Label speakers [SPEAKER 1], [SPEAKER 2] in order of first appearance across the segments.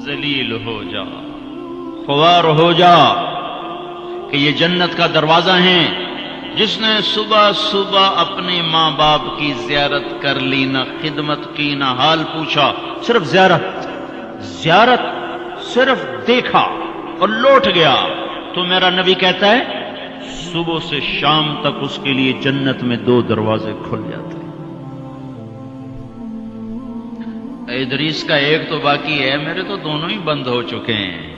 [SPEAKER 1] ذلیل ہو جا، خوار ہو جا کہ یہ جنت کا دروازہ ہے۔ جس نے صبح صبح اپنے ماں باپ کی زیارت کر لی، نہ خدمت کی نہ حال پوچھا، صرف زیارت صرف دیکھا اور لوٹ گیا، تو میرا نبی کہتا ہے صبح سے شام تک اس کے لیے جنت میں 2 دروازے کھل جاتے ہیں۔ ادریس کا ایک تو باقی ہے، میرے تو دونوں ہی بند ہو چکے ہیں۔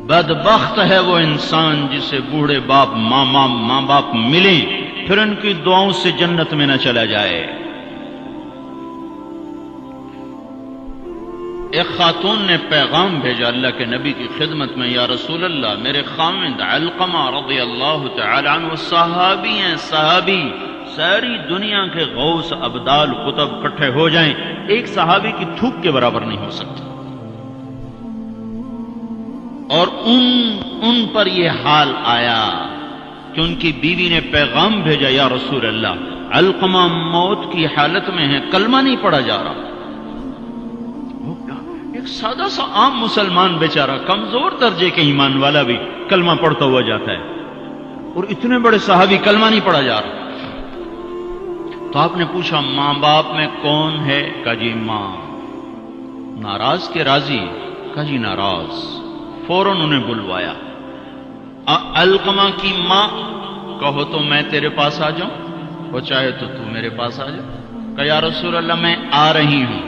[SPEAKER 1] بدبخت ہے وہ انسان جسے بوڑھے باپ ماں باپ ملیں پھر ان کی دعاؤں سے جنت میں نہ چلا جائے۔ ایک خاتون نے پیغام بھیجا اللہ کے نبی کی خدمت میں، یا رسول اللہ، میرے خاوند علقمہ رضی اللہ تعالی عنہ صحابی ہیں، صحابی، ساری دنیا کے غوث ابدال قطب اکٹھے ہو جائیں، ایک صحابی کی تھوک کے برابر نہیں ہو سکتی۔ اور ان پر یہ حال آیا کہ ان کی بیوی نے پیغام بھیجا، یا رسول اللہ، علقمہ موت کی حالت میں ہے، کلمہ نہیں پڑھا جا رہا۔ ایک سادہ سا عام مسلمان بیچارہ، کمزور درجے کے ایمان والا بھی کلمہ پڑھتا ہوا جاتا ہے، اور اتنے بڑے صحابی کلمہ نہیں پڑھا جا رہا۔ تو آپ نے پوچھا ماں باپ میں کون ہے؟ کہا جی ماں۔ ناراض کے راضی؟ کہا جی ناراض۔ فوراً انہیں بلوایا۔ علقمہ کی ماں، کہو تو میں تیرے پاس آ جاؤں، وہ چاہے تو میرے پاس آ جا۔ کہا یا رسول اللہ میں آ رہی ہوں۔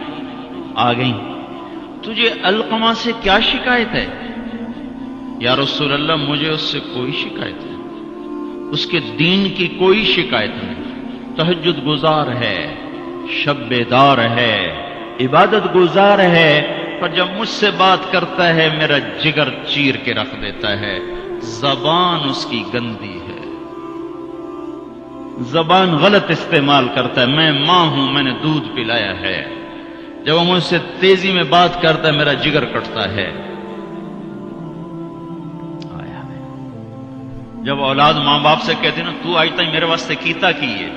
[SPEAKER 1] آ گئی۔ تجھے علقمہ سے کیا شکایت ہے؟ یا رسول اللہ مجھے اس سے کوئی شکایت نہیں، اس کے دین کی کوئی شکایت نہیں، تہجد گزار ہے، شب بیدار ہے، عبادت گزار ہے، پر جب مجھ سے بات کرتا ہے میرا جگر چیر کے رکھ دیتا ہے، زبان اس کی گندی ہے، زبان غلط استعمال کرتا ہے۔ میں ماں ہوں، میں نے دودھ پلایا ہے، جب وہ مجھ سے تیزی میں بات کرتا ہے میرا جگر کٹتا ہے۔ جب اولاد ماں باپ سے کہتے نا تو آج تک میرے واسطے کیتا کی ہے،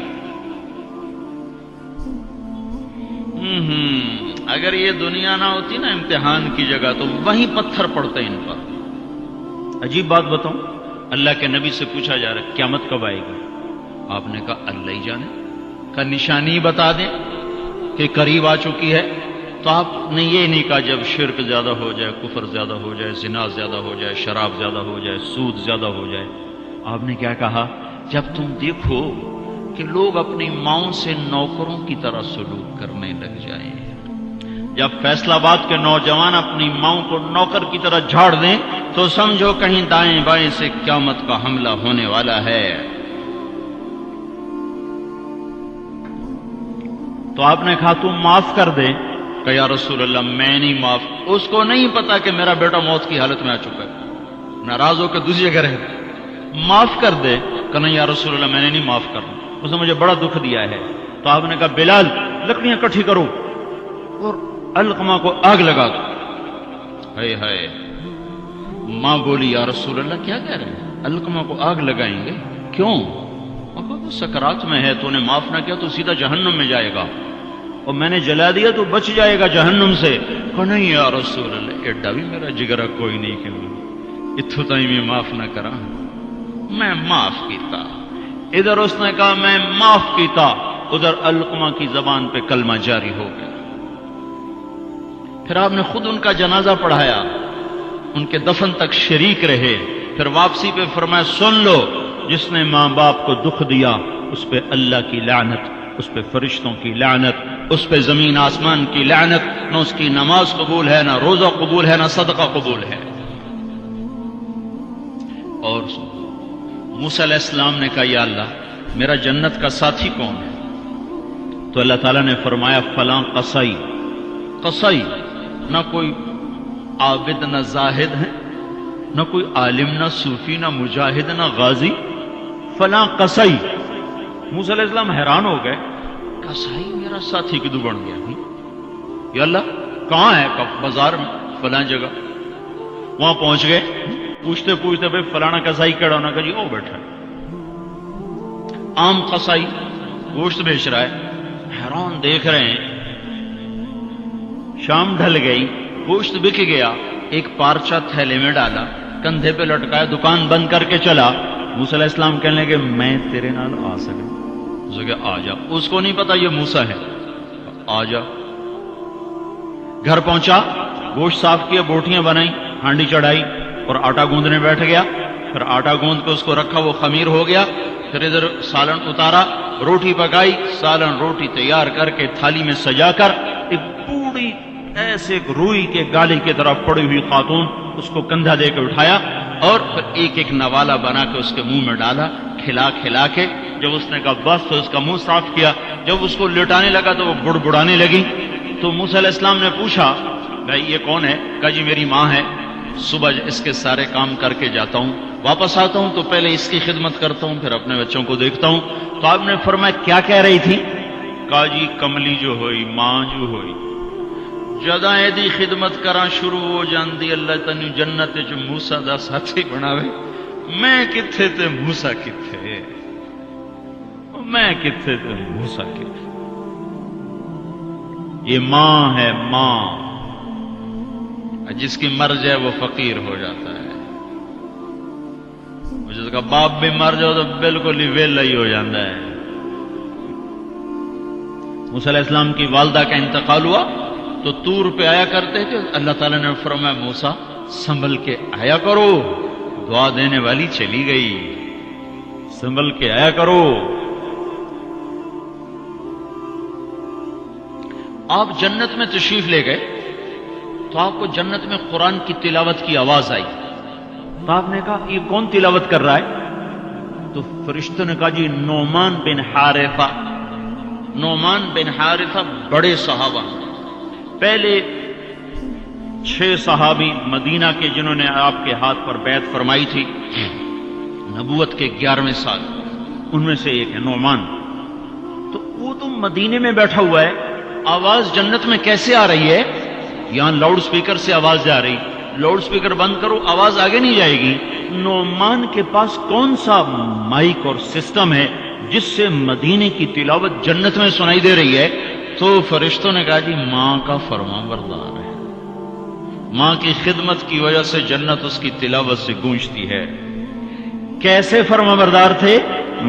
[SPEAKER 1] اگر یہ دنیا نہ ہوتی نا امتحان کی جگہ تو وہیں پتھر پڑتے ان پر۔ عجیب بات بتاؤں، اللہ کے نبی سے پوچھا جا رہا ہے قیامت کب آئے گی؟ آپ نے کہا اللہ ہی جانے، کا نشانی بتا دیں کہ قریب آ چکی ہے؟ تو آپ نے یہ نہیں کہا جب شرک زیادہ ہو جائے، کفر زیادہ ہو جائے، زنا زیادہ ہو جائے، شراب زیادہ ہو جائے، سود زیادہ ہو جائے۔ آپ نے کیا کہا؟ جب تم دیکھو کہ لوگ اپنی ماؤں سے نوکروں کی طرح سلوک کرنے لگ جائیں، جب فیصل آباد کے نوجوان اپنی ماؤں کو نوکر کی طرح جھاڑ دیں تو سمجھو کہیں دائیں بائیں سے قیامت کا حملہ ہونے والا ہے۔ تو آپ نے کہا تم معاف کر دے؟ کہ یا رسول اللہ میں نہیں معاف، اس کو نہیں پتا کہ میرا بیٹا موت کی حالت میں آ چکا ہے، ناراض ہو کے دوسری جگہ رہے، معاف کر دے۔ کہ نہیں یا رسول اللہ میں نے نہیں معاف کرنا، اس نے مجھے بڑا دکھ دیا ہے۔ تو آپ نے کہا بلال لکڑیاں اکٹھی کرو اور علقمہ کو آگ لگا دو۔ ہائے ہائے، ماں بولی یا رسول اللہ کیا کہہ رہے ہیں، علقمہ کو آگ لگائیں گے؟ کیوں؟ وہ سکرات میں ہے، تو نے معاف نہ کیا تو سیدھا جہنم میں جائے گا، اور میں نے جلا دیا تو بچ جائے گا جہنم سے۔ کہ نہیں یا رسول اللہ ایڈا بھی میرا جگرا کوئی نہیں کہ اتھو تائی میں معاف نہ کرا، میں معاف کیتا۔ ادھر اس نے کہا میں معاف کیتا، ادھر علقمہ کی زبان پہ کلمہ جاری ہو گیا۔ پھر آپ نے خود ان کا جنازہ پڑھایا، ان کے دفن تک شریک رہے، پھر واپسی پہ فرمایا سن لو، جس نے ماں باپ کو دکھ دیا اس پہ اللہ کی لعنت، اس پہ فرشتوں کی لعنت، اس پہ زمین آسمان کی لعنت، نہ اس کی نماز قبول ہے، نہ روزہ قبول ہے، نہ صدقہ قبول ہے۔ اور موسیٰ علیہ السلام نے کہا یا اللہ میرا جنت کا ساتھی کون ہے؟ تو اللہ تعالیٰ نے فرمایا فلاں قصائی۔ قصائی نہ کوئی عابد نہ زاہد ہے، نہ کوئی عالم نہ صوفی نہ مجاہد نہ غازی، فلاں قصائی۔ موسیٰ علیہ السلام حیران ہو گئے، कसाई मेरा साथी किदू बन गया? या अल्लाह कहाँ है? बाजार में फलां जगह। वहां पहुंच गए, पूछते पूछते भाई फलाना कसाई केड़ा होना का जी ओ बैठा है। आम कसाई गोश्त बेच रहा है, हैरान देख रहे हैं। शाम ढल गई, गोश्त बिक गया, एक पारचा थैले में डाला, कंधे पे लटकाया, दुकान बंद करके चला। मूसा अलैहिस्सलाम कहने लगे मैं तेरे नाल आ सका? उसने कहा आ जा। उसको नहीं पता ये मूसा है। आ जा। घर पहुंचा, गोश्त साफ किया, बोटियां बनाई, हांडी चढ़ाई और आटा गूंदने बैठ गया। फिर आटा गूंद के उसको रखा, वो खमीर हो गया। फिर इधर सालन उतारा, रोटी पकाई, सालन रोटी तैयार करके थाली में सजाकर एक बूढ़ी ऐसे एक रूई के गाली की तरफ पड़ी हुई खातून, उसको कंधा देकर उठाया और फिर एक एक नवाला बना के उसके मुंह में डाला, खिला खिला के। जब उसने कहा बस तो उसका मुंह साफ किया। जब उसको लिटाने लगा तो वो बुड़बुड़ाने लगी। तो मूसा अलैहिस्सलाम ने पूछा भाई ये कौन है? कहा जी मेरी माँ है, सुबह इसके सारे काम करके जाता हूँ, वापस आता हूँ तो पहले इसकी खिदमत करता हूँ, फिर अपने बच्चों को देखता हूँ। तो आपने फरमाया क्या कह रही थी? कहा जी कमली जो होई, मां जो होई, जदा एदी खिदमत करा शुरू हो जाती, अल्लाह तन्नू जन्नत च मूसा दा साथी बनावे। मैं किथे ते मूसा किथे, मैं किथे ते मूसा किथे। ये मां है, मां। जिसकी मर जाए वो फकीर हो जाता है, जिसका बाप भी मर जाओ तो बिल्कुल ही वेला ही हो जाता है। मूसा अलैहिस्सलाम की वालदा का इंतकाल हुआ तो तूर पे आया करते थे। अल्लाह ताला ने फरमाया मूसा संभल के आया करो, दुआ देने वाली चली गई, संभल के आया करो। आप जन्नत में तशरीफ ले गए तो आपको जन्नत में कुरान की तिलावत की आवाज आई। तो आपने कहा ये कौन तिलावत कर रहा है? तो फरिश्तों ने कहा जी नोमान बिन हारिसा। नोमान बिन हारिसा बड़े सहाबा, पहले 6 सहाबी मदीना के जिन्होंने आपके हाथ पर बैत फरमाई थी नबूवत के 11वें साल, उनमें से एक है नोमान। तो वो तो मदीने में बैठा हुआ है, आवाज जन्नत में कैसे आ रही है? यहां लाउड स्पीकर से आवाज जा रही, लाउड स्पीकर बंद करो आवाज आगे नहीं जाएगी। नोमान के पास कौन सा माइक और सिस्टम है जिससे मदीने की तिलावत जन्नत में सुनाई दे रही है? तो फरिश्तों ने कहा जी मां का फरमाबरदार है, मां की खिदमत की वजह से जन्नत उसकी तिलावत से गूंजती है। कैसे फरमाबरदार थे?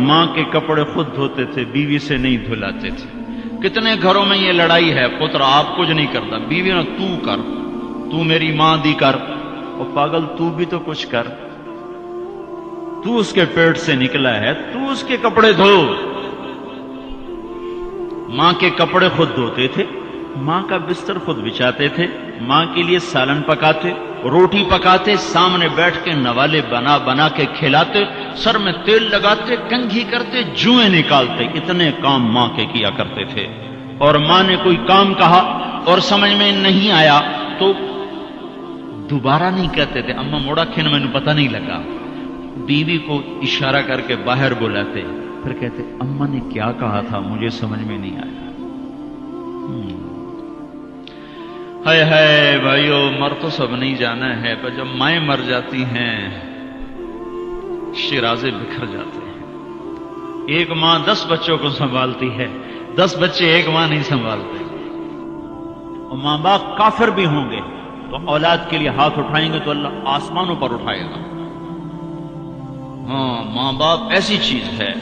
[SPEAKER 1] मां के कपड़े खुद धोते थे, बीवी से नहीं धुलाते थे। कितने घरों में ये लड़ाई है, पुत्र आप कुछ नहीं करता, बीवी ने तू कर, तू मेरी मां दी कर। और पागल तू भी तो कुछ कर, तू उसके पेट से निकला है, तू उसके कपड़े धो। मां के कपड़े खुद धोते थे, मां का बिस्तर खुद बिछाते थे, मां के लिए सालन पकाते, रोटी पकाते, सामने बैठ के नवाले बना बना के खिलाते, सर में तेल लगाते, कंघी करते, जुएं निकालते। इतने काम मां के किया करते थे। और मां ने कोई काम कहा और समझ में नहीं आया तो दोबारा नहीं कहते थे, अम्मा मोड़ा खिन मैंने पता नहीं लगा। बीवी को इशारा करके बाहर बुलाते, फिर कहते अम्मा ने क्या कहा था मुझे समझ में नहीं आया। हाय हाय भाइयों, मर तो सब नहीं जाना है, पर जब माएं मर जाती हैं शिराजे बिखर जाते हैं। एक मां 10 बच्चों को संभालती है, 10 बच्चे एक मां नहीं संभालते। और मां बाप काफिर भी होंगे तो औलाद के लिए हाथ उठाएंगे तो अल्लाह आसमानों पर उठाएगा। हाँ, मां बाप ऐसी चीज है।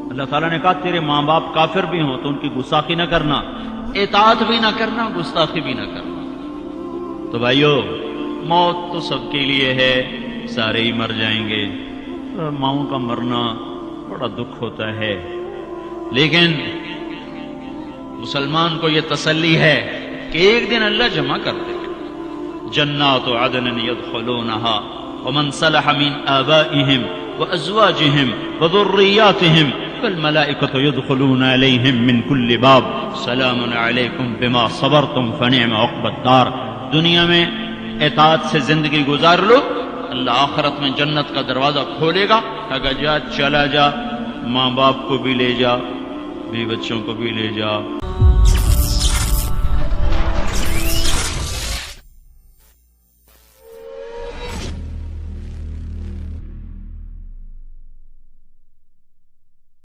[SPEAKER 1] अल्लाह ताला ने कहा तेरे मां बाप काफिर भी हों तो उनकी गुस्ताखी न करना, इताअत भी ना करना, गुस्ताखी भी ना करना। तो भाइयों, मौत तो सबके लिए है, सारे ही मर जाएंगे। माओं का मरना बड़ा दुख होता है, लेकिन मुसलमान को यह तसल्ली है कि एक दिन अल्लाह जमा कर देगा। जन्नात अदन यदखुलूनहा वमन सलह मिन आबाइहिम व अज़वाजिहिम व ज़ुर्रियातिहिम वल मलाइकतु यदखुलूना अलैहिम मिन कुल्लि बाब सलामुन अलैकुम बिमा सबरतुम फनिअम उक़बद्दार। दुनिया में इताअत से जिंदगी गुजार लो, अल्लाह आखिरत में जन्नत का दरवाजा खोलेगा। अगर जा चला जा, माँ बाप को भी ले जा, بھی بچوں کو بھی لے جا۔